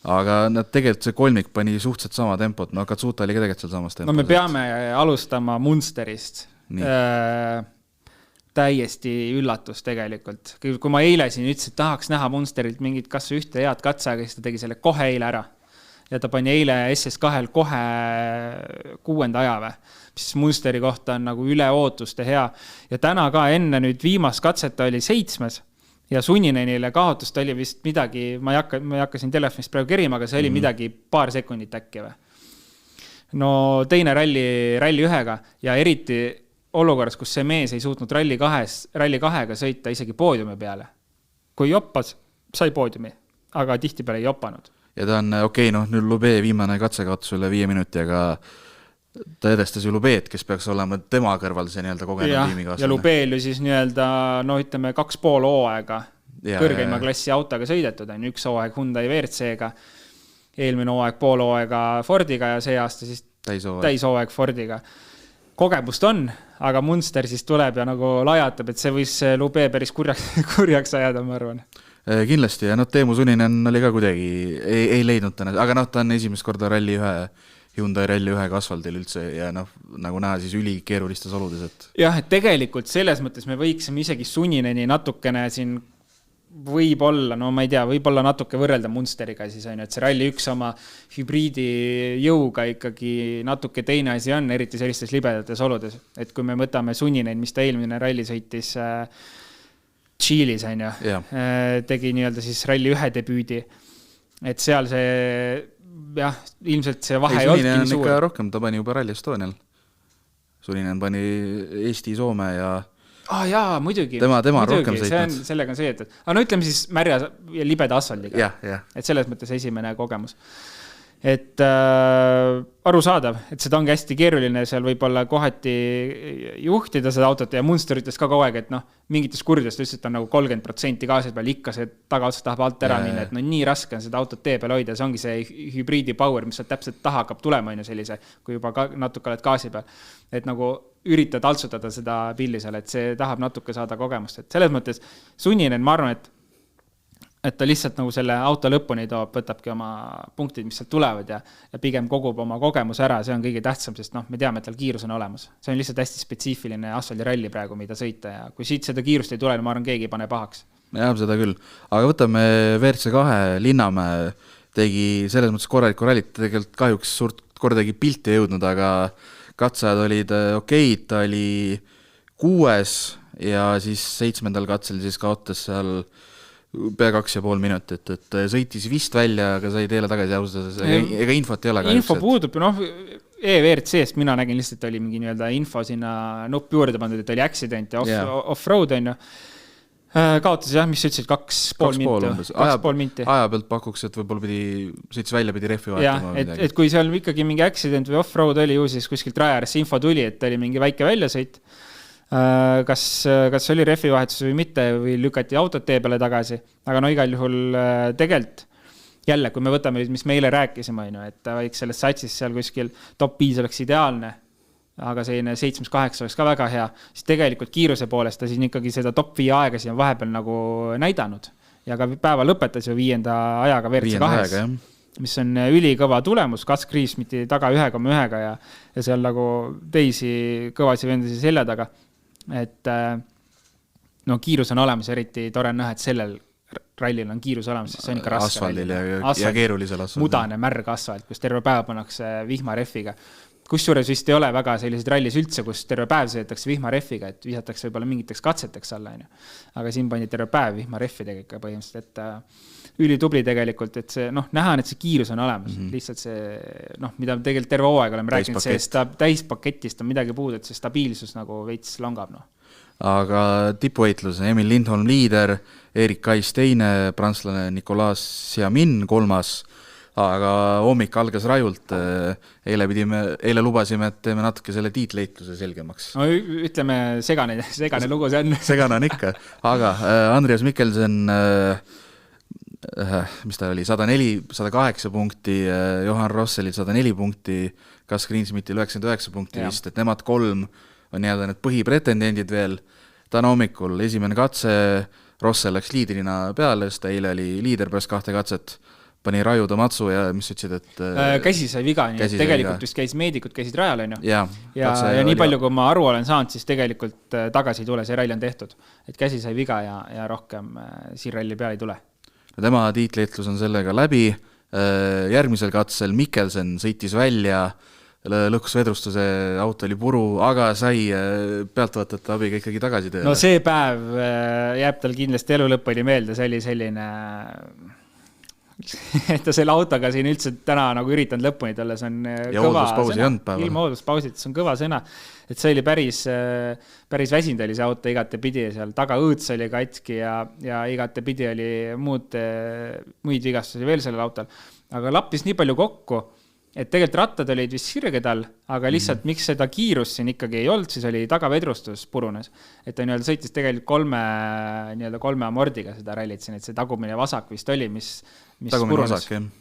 Aga tegelikult see kolmik pani suhteliselt sama tempot. No Katsuta oli ka tegelikult seal samas tempot. No me peame alustama Munsterist. täiesti üllatus tegelikult. Kui ma eile siin ütlesin, et tahaks näha Munsterilt mingit kas ühte head katseaega, siis ta tegi selle kohe eile ära. Ja ta pani eile SS2-l kohe 6. ajave, mis Munsteri kohta on nagu üle ootuste hea. Ja täna ka enne nüüd viimast katset oli 7. ja Sunninenile kaotust oli vist midagi, ma ei hakka siin telefonist praegu kerima, aga see oli midagi paar sekundit äkki või. No teine ralli 1-ga ja eriti olukorras, kus see mees ei suutnud ralli 2-ga sõita isegi poodiumi peale. Kui joppas, sai poodiumi, aga tihti peale ei jopanud. Ja ta on nüüd Lube viimane katsekaotus üle 5 minuti, aga ta edestas ju Lubeed, kes peaks olema tema kõrval see nii-öelda kogenud tiimikaaslane. Ja Lubeel ju siis nii-öelda, ütleme 2,5 hooaega kõrgeima klassi autoga sõidetud, on üks hooaeg Hyundai WRC-ga, eelmine hooaeg pool hooaega Fordiga ja see aasta siis täishooaeg Fordiga. Kogemust on, aga Munster siis tuleb ja nagu lajatab, et see võis Lube päris kurjaks ajada, ma arvan. Kindlasti ja Teemu Sunninen oli ka kuidagi, ei leidnud täna, aga ta on esimest korda Hyundai ralli 1 asfaldil üldse ja nagu näha siis ülikeerulistes oludes. Jah, et tegelikult selles mõttes me võiksime isegi Sunnineni natukene siin võib-olla, ma ei tea, võib-olla natuke võrrelda Munsteriga siis on, et see ralli 1 oma hübriidi jõuga ikkagi natuke teine asi on, eriti sellistes libedates oludes. Et kui me võtame Sunninen, mis ta eelmine ralli sõitis Tšiilis on ju, tegi nii-öelda siis ralli 1 debüüdi, et seal see, ilmselt see vahe ei olnudki nii suur. Rohkem, ta pani juba Rally Estonial. Sunninen pani Eesti, Soome ja muidugi. Tema rohkem sõitnud. Sellega on see, et ütleme siis märja ja libeda asfaldiga. Et selles mõttes esimene kogemus. Et arusaadav, et seda ongi hästi keeruline seal võib-olla kohati juhtida seda autot ja Munster ütles ka kogu aeg, et mingites kurjudest ütles, et on nagu 30% gaasid peal ikka see tagaotsast tahab alt ära minna, et nii raske on seda autot tee peal hoida, see ongi see hübriidi power, mis täpselt taha hakkab tulema sellise, kui juba natuke oled gaasi peal, et nagu üritad altsutada seda pilli seal, et see tahab natuke saada kogemust, et selles mõttes Sunninen, ma arvan, et ta lihtsalt nagu selle auto lõpuni toob, võtabki oma punktid, mis sealt tulevad ja pigem kogub oma kogemus ära, see on kõige tähtsam, sest me teame, et tal kiirus on olemas. See on lihtsalt hästi spetsiifiline asfaldiralli praegu, mida sõita ja kui siit seda kiirust ei tule, ma arvan, keegi pane pahaks. Jah, seda küll. Aga võtame WRC2, Linnamäe tegi selles mõttes korraliku rallit, tegelikult kahjuks suurt kordagi pilti jõudnud, aga katsajad olid okeid, ta oli 6 ja siis 7. katsel siis kaotas seal pea 2,5 minutit, et sõitis vist välja, aga sai teele tagasi austas, ega infot ei ole. Info puudub, EVRC-st mina nägin lihtsalt, oli mingi nii-öelda info sinna nuppi juurde pandud, et oli accident ja off-road on ju. Kaotas mis ütlesid, 2,5 minti. Aja pealt pakuks, et võib-olla sõitis välja, pidi rehvi vaatama. Et kui seal ikkagi mingi accident või off-road oli ju, siis kuskilt rajares info tuli, et oli mingi väike väljasõit. Kas oli rehvi vahetus või mitte või lükati autot tee peale tagasi, aga igal juhul tegelikult jälle, kui me võtame, mis meile rääkisime, et võiks selles satsis seal kuskil top 5 oleks ideaalne, aga selline 7-8 oleks ka väga hea, siis tegelikult kiiruse poolest ta siin ikkagi seda top 5 aega siin vahepeal nagu näidanud ja ka päeva lõpetas ju 5. ajaga WRC2, mis on ülikõva tulemus, Gus Greensmiti taga 1,1 ja seal nagu teisi kõvasi vendasi selja taga. Et kiirus on olemas, eriti tore on näha, et sellel rallil on kiirus olemas, sest see on ikka raske. Asfaldil ja keerulisel asfaldil. Mudane, märg asfalt, kus terve päev pannakse vihmarehviga. Kusjuures vist ei ole väga sellised rallis üldse, kus terve päev sõidetakse vihmarehviga, et visatakse võib-olla mingiteks katseteks alla. Aga siin pandi terve päev vihmarehvidega ikka põhimõtteliselt, et ülitubli tegelikult, et see, näha on, et see kiirus on olemas. Lihtsalt see, mida tegelikult terve hooaeg oleme rääkinud, see täispaketist on midagi puudu, et see stabiilsus nagu veits langab. Aga tipuheitlus, Emil Lindholm liider, Erik Kais teine, prantslane Nicolas Siamin 3, aga hommik algas rajult. Eile lubasime, et teeme natuke selle tiitleitluse selgemaks. Ütleme, segane lugu see on. Segane on ikka, aga Andreas Mikkelsen mis ta oli, 108 punkti, Johan Rosselil 104 punkti, Gus Greensmitil 99 punkti vist, et nemad 3 on need põhipretendendid veel. Täna hommikul esimene katse, Rossel läks liidrina peale, sest eile oli liider pärast 2 katset, pani rajuda matsu ja mis ütlesid, et käsi sai viga, nii et tegelikult vist meedikud käisid rajal, on ju. Ja nii palju, kui ma aru olen saanud, siis tegelikult tagasi ei tule, see ralli on tehtud. Et käsi sai viga ja rohkem siin ralli peale ei tule. No tema tiitlitlus on sellega läbi. Järgmisel katsel Mikkelsen sõitis välja, lõhkus vedrustuse, auto oli puru, aga sai pealtvaatajate abiga ikkagi tagasi tööle. No see päev jääb tal kindlasti elu lõpuni meelde, see oli selline, et ta selle autoga siin üldse täna nagu üritanud lõpuni talle, see on ja kõva sõna. Ilma hoolduspausit, see on kõva sõna. Et see oli päris väsind oli see auto igatepidi, seal taga õõts oli katki ja igatepidi oli muid vigastusi veel sellel autol. Aga lappis nii palju kokku, et tegelikult rattad olid vist sirged all, aga lihtsalt miks seda kiirust siin ikkagi ei olnud, siis oli tagavedrustus purunes. Et ta sõitis tegelikult kolme amordiga seda rallit siin, et see tagumine vasak vist oli, mis purunes. Vasak, jah.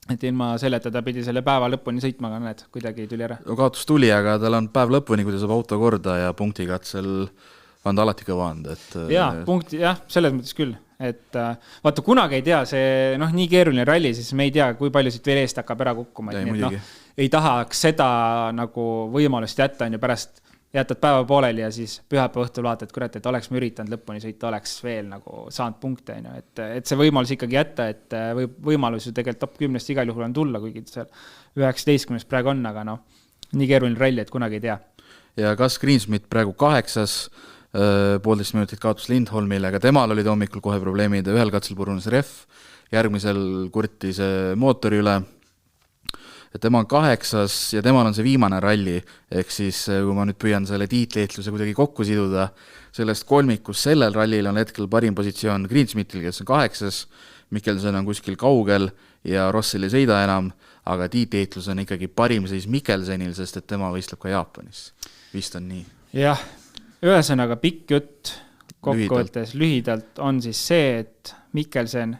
Et ilma selleta ta pidi selle päeva lõpuni sõitma, aga need kuidagi tuli ära. Kaotus tuli, aga tal on päev lõpuni, kui ta saab auto korda ja punktikatsel on ta alati kõva anda. Selles mõttes küll. Et vaata, kunagi ei tea, see nii keeruline ralli, siis me ei tea, kui palju siit veel eest hakkab ära kukkuma. Ei tahaks seda nagu võimalust jätta, on ju pärast jätad päeva pooleli ja siis pühapäeva õhtul vaatad, kurat, et oleks me üritanud lõpuni sõita, oleks veel nagu saanud punkte. Et see võimalus ikkagi jätta, et võimalus ju tegelikult top 10 igal juhul on tulla, kuigi seal 19 praegu on, aga nii keeruline ralli, et kunagi ei tea. Ja Gus Greensmith praegu 8, 1,5 minutit kaotus Lindholmile, aga temal olid hommikul kohe probleemid, ühel katsel purunes ref, järgmisel kurtis mootori üle. Et tema on 8 ja temal on see viimane ralli, ehk siis kui ma nüüd püüan selle tiitlitluse kuidagi kokku siduda, sellest kolmikus sellel rallil on hetkel parim positsioon Greensmithil, kes on 8, Mikkelsen on kuskil kaugel ja Rossel ei sõida enam, aga tiitlitlus on ikkagi parim seis Mikkelsenil, sest et tema võistleb ka Jaapanis. Vist on nii. Jah, ühesõnaga pikk jutt kokkuvõttes lühidalt on siis see, et Mikkelsen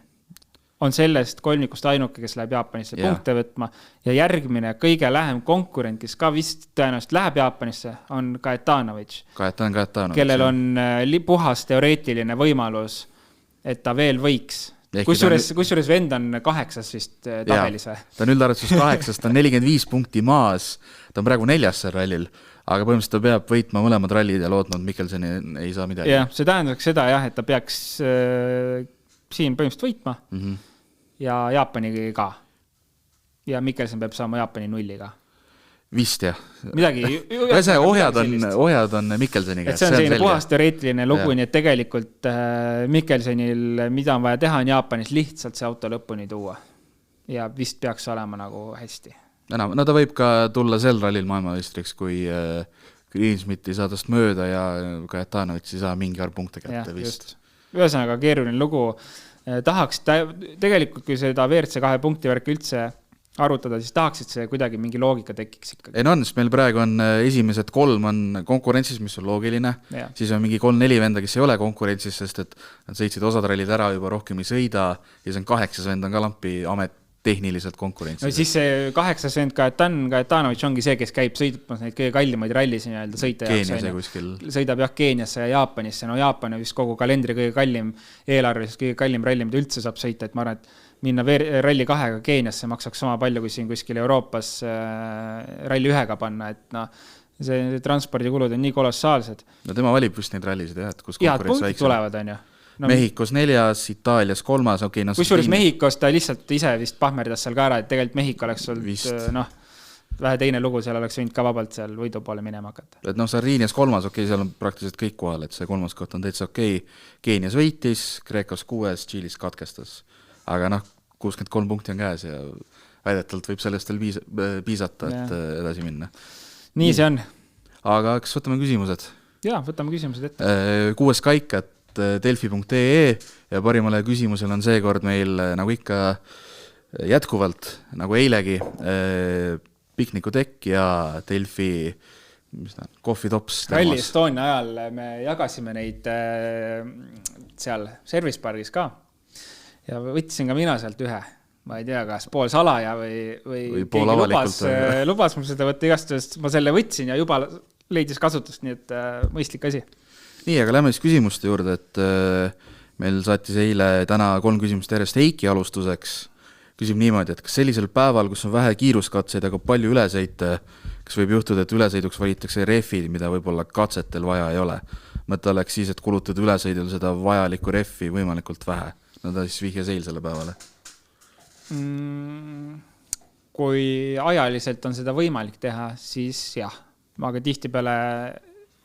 on sellest kolmikust ainuke, kes läheb Jaapanisse punkte võtma ja järgmine kõige lähem konkurent, kes ka vist tõenäoliselt läheb Jaapanisse, on Kajetanovic, kellel on puhas teoreetiline võimalus, et ta veel võiks. Kusjuures vend on 8 vist tabelis. Ta on üldarvestus 8, ta on 45 punkti maas, ta on praegu 4 rallil, aga põhimõtteliselt ta peab võitma mõlemad rallid ja lootma, et Mikkelseni ei saa midagi. Jah, see tähendaks seda, et ta peaks siin põhimõtteliselt võitma ja Jaapaniga ka. Ja Mikkelsen peab saama Jaapani 0-ga. Vist jah. Midagi. Ohjad on Mikkelseniga. See on selline puhas teoreetiline lugu, nii et tegelikult Mikkelsenil, mida on vaja teha, on Jaapanis lihtsalt see auto lõpuni tuua. Ja vist peaks olema nagu hästi. No ta võib ka tulla sel rallil maailmameistriks, kui Greensmithi saadast mööda ja Kajetanovic ei saa mingi arv punkte kätte vist. Ühesõnaga keeruline lugu. Tahaks tegelikult, kui seda WRC 2 punkti värk üldse arutada, siis tahaks, et see kuidagi mingi loogika tekiks ikkagi. Ei no on, sest meil praegu on esimesed 3 on konkurentsis, mis on loogiline, siis on mingi 3-4 venda, kes ei ole konkurentsis, sest et nad sõitsid osad rallid ära, juba rohkem ei sõida ja see on 8 vend on ka lampi amet tehniliselt konkurentsis. No siis see 8 vend Kajetanovic ongi see, kes käib sõitmas neid kõige kallimaid rallisi sõita jaoks. Sõidab Keeniasse ja Jaapanisse. No Jaapan on vist kogu kalendri kõige kallim eelarvelis, kõige kallim ralli, mida üldse saab sõita, et ma arvan, et minna ralli 2-ga Keeniasse maksaks sama palju, kui siin kuskil Euroopas ralli 1-ga panna, et see transpordikulud on nii kolossaalsed. No tema valib just neid rallisid, et kus konkurents väiksem. Tulevad, on ju. Mehhikos 4, Itaalias 3. Kusjuures Mehhikos ta lihtsalt ise vist pahmerdas seal ka ära, et tegelikult Mehhiko oleks olnud vähe teine lugu, seal oleks võinud ka vabalt seal võidu poole minema hakata. Et Sardiinias 3, seal on praktiliselt kõik kohal, et see 3. koht on täitsa okei. Keenias võitis, Kreekos 6, Tšiilis katkestas. Aga 63 punkti on käes ja väidetavalt võib sellest veel piisata, et edasi minna. Nii see on. Aga kas võtame küsimused? Jaa, võtame küsimused ette. 6 kaikat delfi.ee ja parimale küsimusel on seekord meil nagu ikka jätkuvalt, nagu eilegi, piknikutekk ja Delfi kohvitops. Rally Estonia ajal me jagasime neid seal service pargis ka ja võtsin ka mina sealt ühe. Ma ei tea, kas pool salaja või keegi lubas mul seda võtta igastust. Ma selle võtsin ja juba leidis kasutust, nii et mõistlik asi. Nii, aga lähme siis küsimuste juurde, et meil saatis eile täna 3 küsimust järjest Heiki alustuseks. küsib niimoodi, et kas sellisel päeval, kus on vähe kiiruskatseid, aga palju ülesõite, kas võib juhtuda, et ülesõiduks valitakse refid, mida võib-olla katsetel vaja ei ole? Mõte oleks siis, et kulutada ülesõidul seda vajalikku refi võimalikult vähe. No ta siis vihjas eilsele päevale. Kui ajaliselt on seda võimalik teha, siis jah. Aga tihtipeale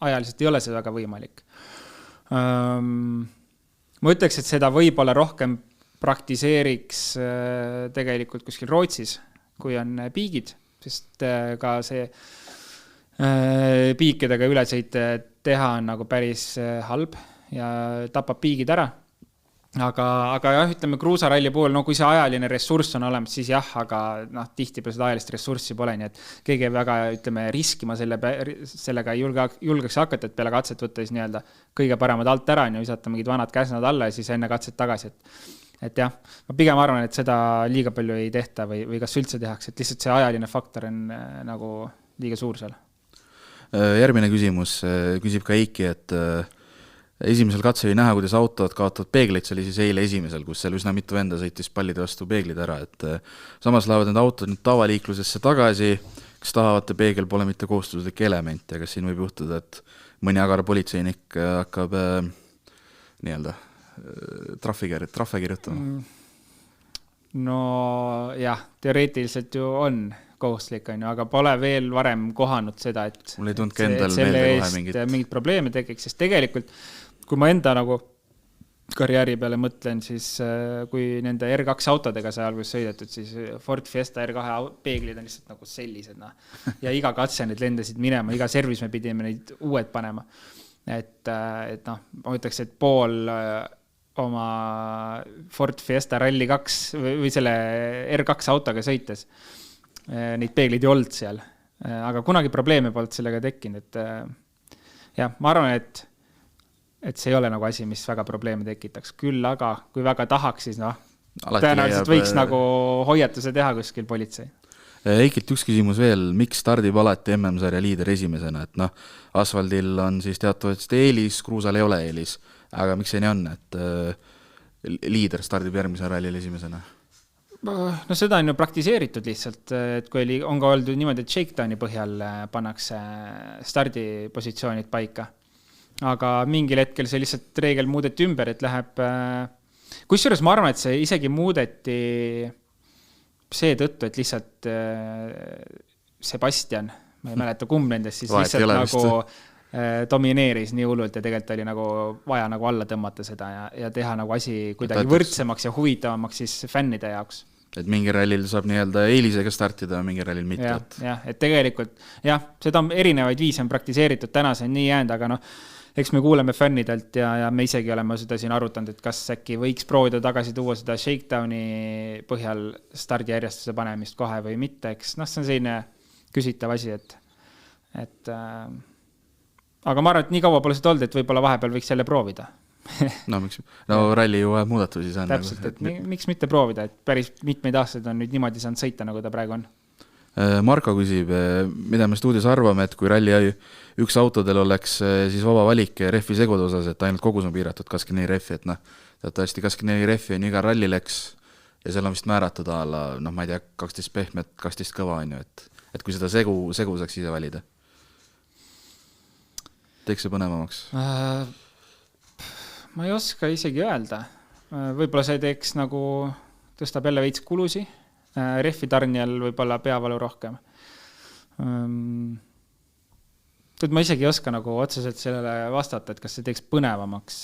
ajaliselt ei ole seda väga võimalik. Ma ütleks, et seda võib-olla rohkem praktiseeriks tegelikult kuskil Rootsis, kui on piigid, sest ka see piikidega ülesõite teha on nagu päris halb ja tapab piigid ära. Aga jah, ütleme kruusaralli puhul, no kui see ajaline ressurss on olemas, siis jah, aga tihtipeale seda ajalist ressurssi pole, nii et keegi väga, ütleme, riskima sellega ei julgeks hakata, et peale katset võtta siis nii-öelda kõige paremad alt ära ja visata mingid vanad käsnad alla ja siis enne katset tagasi, et jah, ma pigem arvan, et seda liiga palju ei tehta või kas üldse tehakse, et lihtsalt see ajaline faktor on nagu liiga suur seal. Järgmine küsimus küsib ka Eiki, et esimesel katse oli näha, kuidas autod kaotavad peegleid, see oli siis eile esimesel, kus seal üsna mitu venda sõitis pallide vastu peeglid ära, et samas lähevad need autod nüüd tavaliiklusesse tagasi, kas tahavate peegel pole mitte kohustuslik element ja kas siin võib juhtuda, et mõni agar politseinik hakkab nii-öelda trahve kirjutama? No jah, teoreetiliselt ju on kohustuslik, aga pole veel varem kohanud seda, et mul ei tundnud ka endal meelde kohe mingid probleeme tekiks, sest tegelikult kui ma enda nagu karjääri peale mõtlen, siis kui nende R2 autodega sai alguses sõidetud, siis Ford Fiesta R2 peeglid on lihtsalt nagu sellised. Ja iga katse need lendasid minema, iga servis me pidime neid uued panema. Et ma ütleks, et pool oma Ford Fiesta Rally 2 või selle R2 autoga sõites neid peeglid ei olnud seal. Aga kunagi probleeme polnud sellega tekkinud. Et jah, ma arvan, et see ei ole nagu asi, mis väga probleeme tekitaks. Küll aga, kui väga tahaks, siis tõenäoliselt võiks nagu hoiatuse teha kuskil politsei. Eikilt üks küsimus veel, miks stardib alati MM-sarja liider esimesena? Et asfaldil on siis teatavasti eelis, kruusal ei ole eelis. Aga miks see nii on, et liider stardib järgmise rallil esimesena? No seda on ju praktiseeritud lihtsalt, et kui on ka öeldud niimoodi, et shakedowni põhjal pannakse stardipositsioonid paika. Aga mingil hetkel see lihtsalt reegel muudeti ümber, et läheb kusjuures ma arvan, et see isegi muudeti seetõttu, et lihtsalt Sebastian, ma ei mäleta kumb nendest, siis lihtsalt nagu domineeris nii hullult ja tegelikult oli nagu vaja nagu alla tõmmata seda ja teha nagu asi kuidagi võrdsemaks ja huvitavamaks siis fännide jaoks. Et mingi rallil saab nii-öelda eelisega startida, mingi rallil mitte. Jah, et tegelikult, jah, seda on erinevaid viise on praktiseeritud, täna see on nii jäänud, aga eks me kuuleme fännidelt ja me isegi oleme seda siin arutanud, et kas äkki võiks proovida tagasi tuua seda shakedowni põhjal stardijärjestuse panemist kohe või mitte, eks see on selline küsitav asi, et aga ma arvan, et nii kaua pole seda olnud, et võib-olla vahepeal võiks jälle proovida. Ralli ju muudatusi on. Täpselt, et miks mitte proovida, et päris mitmeid aastaid on nüüd niimoodi saanud sõita, nagu ta praegu on. Marko küsib, mida me stuudios arvame, et kui ralli üks autodel oleks siis vaba valik refi segude osas, et ainult kogus on piiratud 24 refi, et tõesti 24 refi on iga rallil, eks, ja seal on vist määratud alla, ma ei tea, 12 pehmet, 12 kõva on ju, et kui seda segu saaks ise valida. Teeks see põnevamaks? Ma ei oska isegi öelda. Võib-olla see teeks nagu tõstab jälle veits kulusi. Refi tarnijal võib-olla peavalu rohkem. Ma isegi ei oska nagu otseselt sellele vastata, et kas see teeks põnevamaks.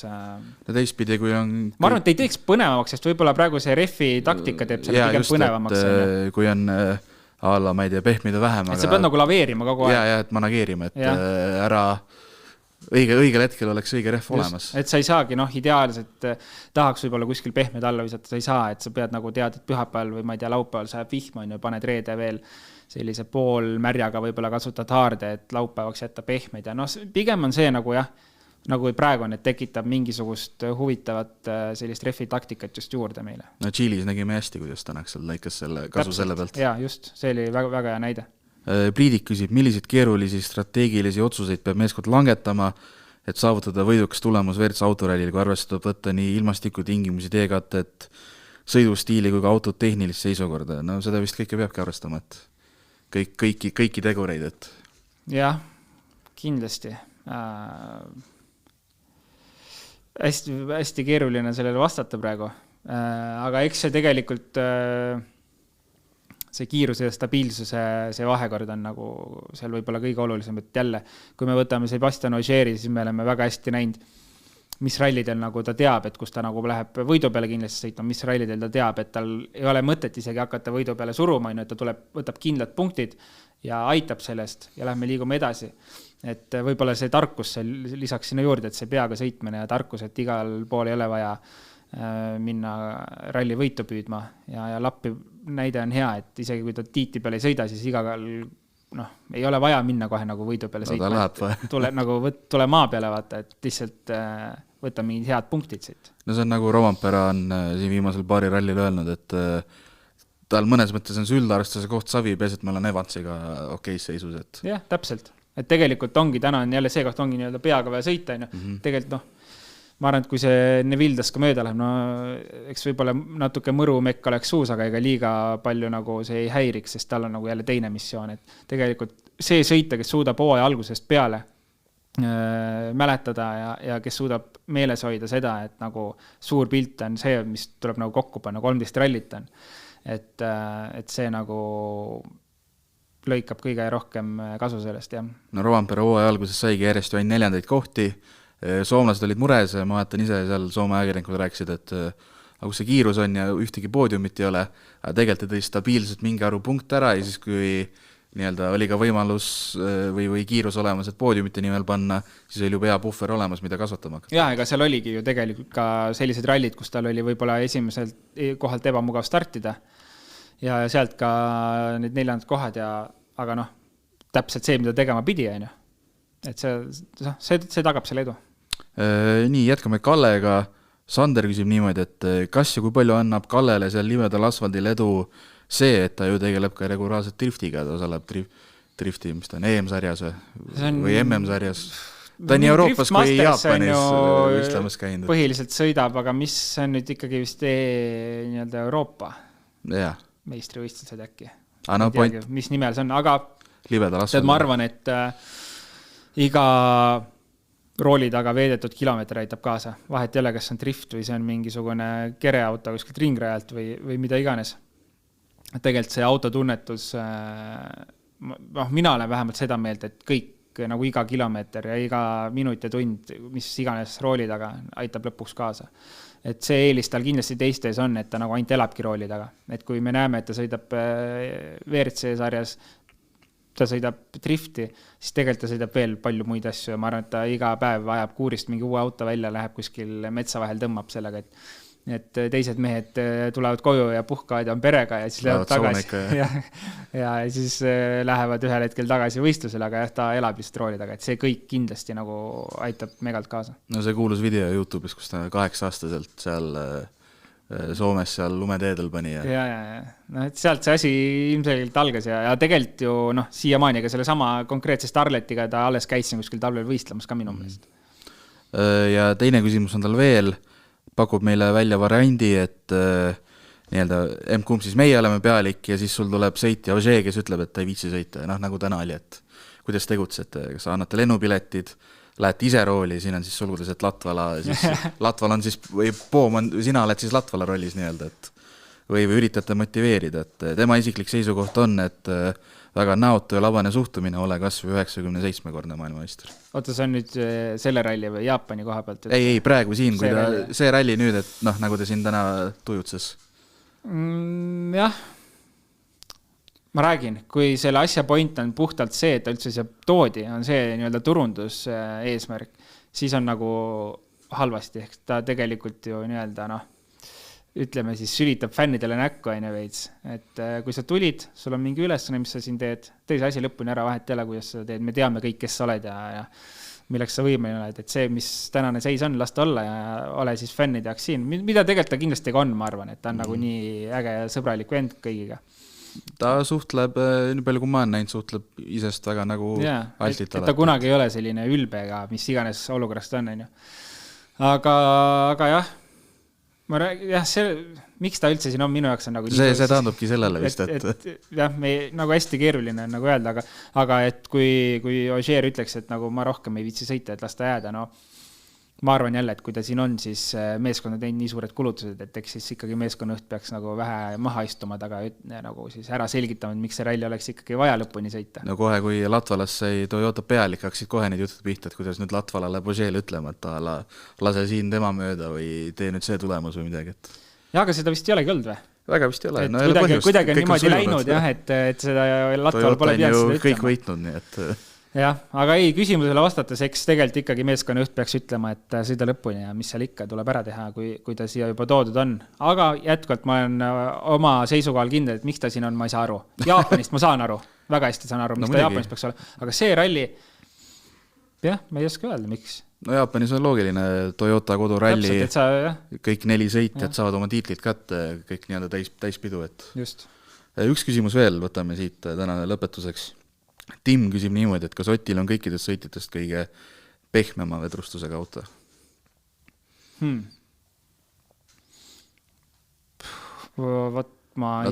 Teistpidi, kui on... Ma arvan, et ei teeks põnevamaks, sest võib-olla praegu see refi taktika teeb selle pigem põnevamaks. Kui on alla, ma ei tea, pehmida vähem. Et sa pead nagu laveerima kogu aeg. Ja, et manageerima, et ära... õigel hetkel oleks õige ref olemas. Et sa ei saagi, ideaalselt tahaks võib-olla kuskil pehmed alla visata, sa ei saa, et sa pead nagu tead, et pühapäeval või ma ei tea, laupäeval sajab vihma ja paned reede veel sellise pool märjaga võib-olla kasutad haarde, et laupäevaks jätta pehmed ja pigem on see nagu nagu praegu on, et tekitab mingisugust huvitavat sellist refi taktikat just juurde meile. Chilis nägime hästi, kuidas tänaks seal lõikas selle kasu selle pealt. Ja just, see oli väga, väga hea näide. Priidik küsib, milliseid keerulisi strateegilisi otsuseid peab meeskond langetama, et saavutada võidukas tulemus WRC autorallil, kui arvestatud võtta nii ilmastikutingimusi teekatet, sõidustiili kui ka autot tehnilist seisukorda, no seda vist kõike peabki arvestama, et kõiki tegureid, et jah, kindlasti. Hästi keeruline sellele vastata praegu. Aga eks see tegelikult see kiiruse ja stabiilsuse see vahekord on nagu seal võib-olla kõige olulisem, et jälle, kui me võtame Sebastian Ogieri, siis me oleme väga hästi näinud, mis rallidel nagu ta teab, et kus ta nagu läheb võidu peale kindlasti sõitma, mis rallidel ta teab, et tal ei ole mõtet isegi hakata võidu peale suruma, et ta võtab kindlad punktid ja aitab sellest ja lähme liigume edasi. Et võib-olla see tarkus lisaks sinna juurde, et see peaga sõitmine ja tarkus, et igal pool ei ole vaja minna ralli võitu püüdma ja lappi näide on hea, et isegi kui ta tiiti peale ei sõida, siis igal ei ole vaja minna kohe nagu võidu peale sõitma, tule maa peale vaata, et lihtsalt võtta mingid head punktid siit. No see on nagu Rovampere on siin viimasel paari rallil öelnud, et tal mõnes mõttes on süldarvestuse koht savi, peas, et meil on Evansiga okeis seisus. Et... jah, täpselt. Et tegelikult ongi, täna on jälle see koht ongi nii-öelda peaga vaja sõita. Tegelikult ma arvan, et kui see Nevildas ka mööda läheb, eks võib-olla natuke mõrumekk oleks suus, aga ega liiga palju nagu see ei häiriks, sest tal on nagu jälle teine missioon. Et tegelikult see sõita, kes suudab hooaja algusest peale mäletada ja kes suudab meeles hoida seda, et nagu suur pilt on see, mis tuleb nagu kokku panna, 13 rallit on. Et see nagu lõikab kõige rohkem kasu sellest, jah. No Rovampere hooaja alguses saigi järjest ju ainult 4. kohti. Soomlased olid mures, ma vaatan ise seal Soome ajakirjanikud rääkisid, et kus see kiirus on ja ühtegi poodiumit ei ole, aga tegelikult tõi stabiilselt mingi arvu punkt ära ja siis kui nii-öelda oli ka võimalus või kiirus olemas, et poodiumite nimel panna, siis oli juba hea puhver olemas, mida kasvatama. Jah, ega seal oligi ju tegelikult ka sellised rallid, kus tal oli võib-olla esimesel kohalt ebamugav startida ja sealt ka need 4. kohad aga täpselt see, mida tegema pidi, on ju. Et see tagab selle edu. Nii, jätkame Kallega. Sander küsib niimoodi, et kas ja kui palju annab Kallele seal limedal asfaldil edu see, et ta ju tegeleb ka regulaarselt driftiga, ta osaleb drifti, mis ta on, EM-sarjas või MM-sarjas. Ta on nii Euroopas kui Jaapanis võistlemas käinud. Põhiliselt sõidab, aga mis on nüüd ikkagi vist nii-öelda Euroopa meistrivõistlused äkki. Mis nimel see on, aga ma arvan, et iga rooli taga veedetud kilomeeter aitab kaasa. Vahet ei ole, kas on drift või see on mingisugune kereauto kuskilt ringrajalt või mida iganes. Tegelikult see autotunnetus, mina olen vähemalt seda meelt, et kõik nagu iga kilomeeter ja iga minut ja tund, mis iganes rooli taga aitab lõpuks kaasa. Et see eelis tal kindlasti teistes on, et ta nagu ainult elabki rooli taga. Et kui me näeme, et ta sõidab WRC sarjas, ta sõidab drifti, siis tegelikult ta sõidab veel palju muid asju ja ma arvan, et ta iga päev ajab kuurist mingi uue auto välja, läheb kuskil metsa vahel, tõmbab sellega, et teised mehed tulevad koju ja puhkavad ja on perega ja siis lähevad tagasi ja siis lähevad ühel hetkel tagasi võistlusele, aga jah, ta elab lihtsalt rooli taga, et see kõik kindlasti nagu aitab megalt kaasa. No see kuulus video YouTube'is, kus ta 8-aastaselt seal Soomes seal lumeteedel pani. Ja. No, et sealt see asi ilmselgelt algas ja tegelikult ju siiamaani ka selle sama konkreetse Starletiga ta alles käisin kuskil talvel võistlemas ka minu meelest. Ja teine küsimus on tal veel, pakub meile välja variandi, et nii-öelda M-kumb siis meie oleme pealik ja siis sul tuleb sõitja Ožee, kes ütleb, et ta ei viitsi sõita. Nagu täna oli, et kuidas tegutsete, kas annate lennupiletid, lähete ise rooli, siin on siis sulgudes, et Latvala, siis Latval on siis, või Poom on, sina oled siis Latvala rollis nii-öelda, et või üritate motiveerida, et tema isiklik seisukoht on, et väga näotu ja labane suhtumine, ole kas või 97-kordne maailmameister. Oota, see on nüüd selle ralli või Jaapani koha pealt? Ei, praegu siin, kui see ralli nüüd, et nagu ta siin täna tujutses. Jah. Ma räägin, kui selle asja point on puhtalt see, et ta üldse see toodi, on see nii-öelda turundus eesmärk, siis on nagu halvasti, ehk ta tegelikult ju nii-öelda ütleme siis sülitab fännidele näkku aine veits, et kui sa tulid, sul on mingi ülesanne, mis sa siin teed, tee see asi lõpuni ära, vahet ei ole, kuidas sa teed, me teame kõik, kes sa oled ja milleks sa võimeline oled, et see, mis tänane seis on, lasta olla ja ole siis fännide jaoks siin, mida tegelikult ta kindlasti ka on, ma arvan, et ta on nagu nii äge ja sõbralik vend kõigiga. Ta suhtleb, nii palju kui ma olen näinud, suhtleb isest väga nagu altit. Et ta kunagi ei ole selline ülbega, mis iganes olukorrast on. Aga jah, miks ta üldse siin on, minu jaoks on nagu see taandubki sellele vist, et jah, nagu hästi keeruline on nagu öelda, aga et kui Ogier ütleks, et nagu ma rohkem ei viitsi sõita, et lasta jääda, no ma arvan jälle, et kui ta siin on, siis meeskond on teinud nii suured kulutused, et eks siis ikkagi meeskonna õht peaks nagu vähe maha istuma taga ja nagu siis ära selgitama, et miks see ralli oleks ikkagi vaja lõpuni sõita. No kohe, kui Latvalas sai Toyota pealik, hakkasid kohe need jutud pihta, et kuidas nüüd Latvalale Božeel ütlema, et ta lase siin tema mööda või tee nüüd see tulemus või midagi. Ja, aga seda vist ei olegi olnud või? Väga vist ei ole. No kuidagi on niimoodi läinud, jah, et seda Latval pole peaks seda ütlema. Kõik võitnud, nii et... Jah, aga ei, küsimusele vastates, eks tegelikult ikkagi meeskonna õht peaks ütlema, et sõida lõpuni ja mis seal ikka tuleb ära teha, kui ta siia juba toodud on. Aga jätkuvalt ma olen oma seisukohal kindel, et miks ta siin on, ma ei saa aru. Jaapanist ma saan aru, väga hästi saan aru, miks ta Jaapanist peaks olla. Aga see ralli, jah, ma ei oska öelda, miks. No Jaapanis on loogiline, Toyota koduralli, kõik 4 sõitjad saavad oma tiitlid kätte, kõik nii-öelda täispidu. Just. Üks küsimus veel, võtame siit tänane lõpetuseks. Tim küsib niimoodi, et kas Otil on kõikidest sõitjatest kõige pehmema vedrustusega auto? No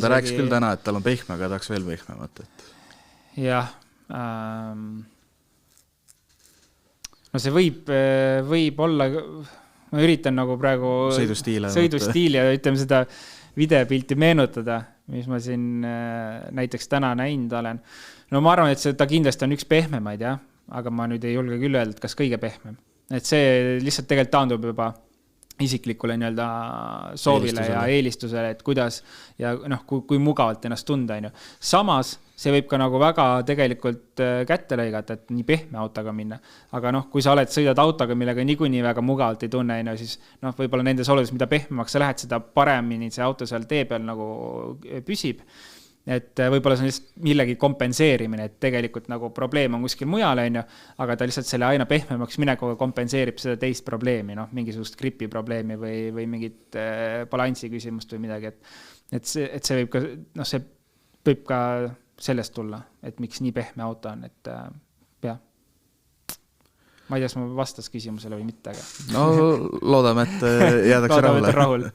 ta rääkis küll täna, et tal on pehme, aga tahaks veel pehmemat. Jah. No see võib olla, ma üritan nagu praegu sõidustiili ja ütleme seda videopilti meenutada, mis ma siin näiteks täna näinud olen. No ma arvan, et ta kindlasti on üks pehmemaid, jah, aga ma nüüd ei julge küll öelda, et kas kõige pehmem. Et see lihtsalt tegelikult taandub juba isiklikule nii-öelda soovile ja eelistusele, et kuidas ja kui mugavalt ennast tunda. Samas see võib ka nagu väga tegelikult kätte lõigata, et nii pehme autoga minna. Aga kui sa sõidad autoga, millega niikuinii väga mugavalt ei tunne, siis võib-olla nendes oludes, mida pehmemaks sa lähed, seda paremini see auto seal tee peal nagu püsib. Et võib-olla see on lihtsalt millegi kompenseerimine, et tegelikult nagu probleem on kuskil mujal, aga ta lihtsalt selle aina pehmemaks minekuga kompenseerib seda teist probleemi, mingisugust gripi probleemi või mingit balansi küsimust või midagi. Et see võib ka sellest tulla, et miks nii pehme auto on, et jah. Ma ei tea, kas ma vastas küsimusele või mitte, aga... No loodame, et jäädakse rahule.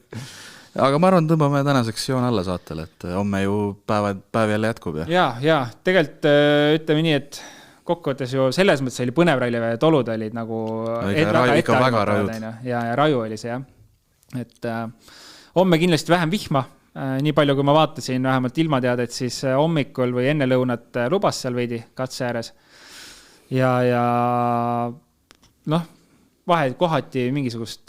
Aga ma arvan, tõmbame tänaseks joon alla saatele, et homme ju päev jälle jätkub. Ja, tegelikult ütleme nii, et kokkuvõttes ju selles mõttes oli põnev ralli, et olud olid nagu väga rajud. Ja raju oli see, jah. Et homme kindlasti vähem vihma, nii palju kui ma vaatasin vähemalt ilmateadet, siis hommikul või enne lõunat lubas seal veidi katse ääres. Ja vahe kohati mingisugust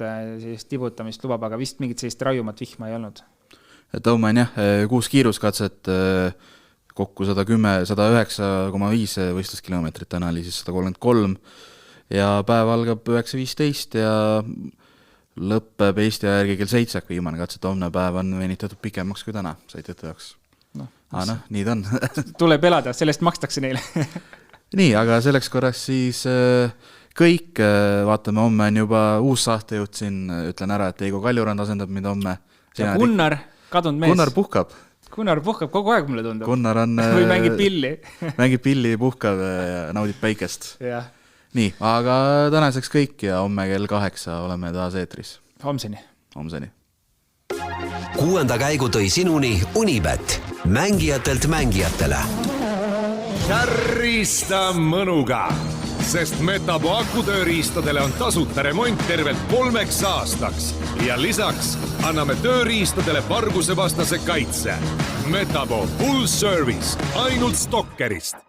tibutamist lubab, aga vist mingit sellist rajumat vihma ei olnud. Et homme on 6 kiiruskatset, kokku 109,5 võistluskilomeetrit, täna oli siis 133 ja päev algab 9.15 ja lõppeb Eesti järgi kell 7 viimane katset, homne päev on venitatud pikemaks kui täna sõitjate jaoks. Nii ta on. Tuleb elada, sellest makstakse neile. Nii, aga selleks korraks siis... Kõik, vaatame, homme on juba uus saatejuht siin, ütlen ära, et Eigo Kaljurand asendab mind homme. Ja Gunnar, kadunud mees. Gunnar puhkab kogu aeg mulle tundub. Gunnar on... Või mängib pilli. Mängib pilli, puhkab ja naudib päikest. Ja. Nii, aga tänaseks kõik ja homme kell 8 oleme taas eetris. Homseni. 6. käigu tõi sinuni Unibet. Mängijatelt mängijatele. Kärrista mõnuga, sest Metabo akutööriistadele on tasuta remont tervelt 3 aastaks ja lisaks anname tööriistadele varguse vastase kaitse. Metabo full service ainult Stokkerist.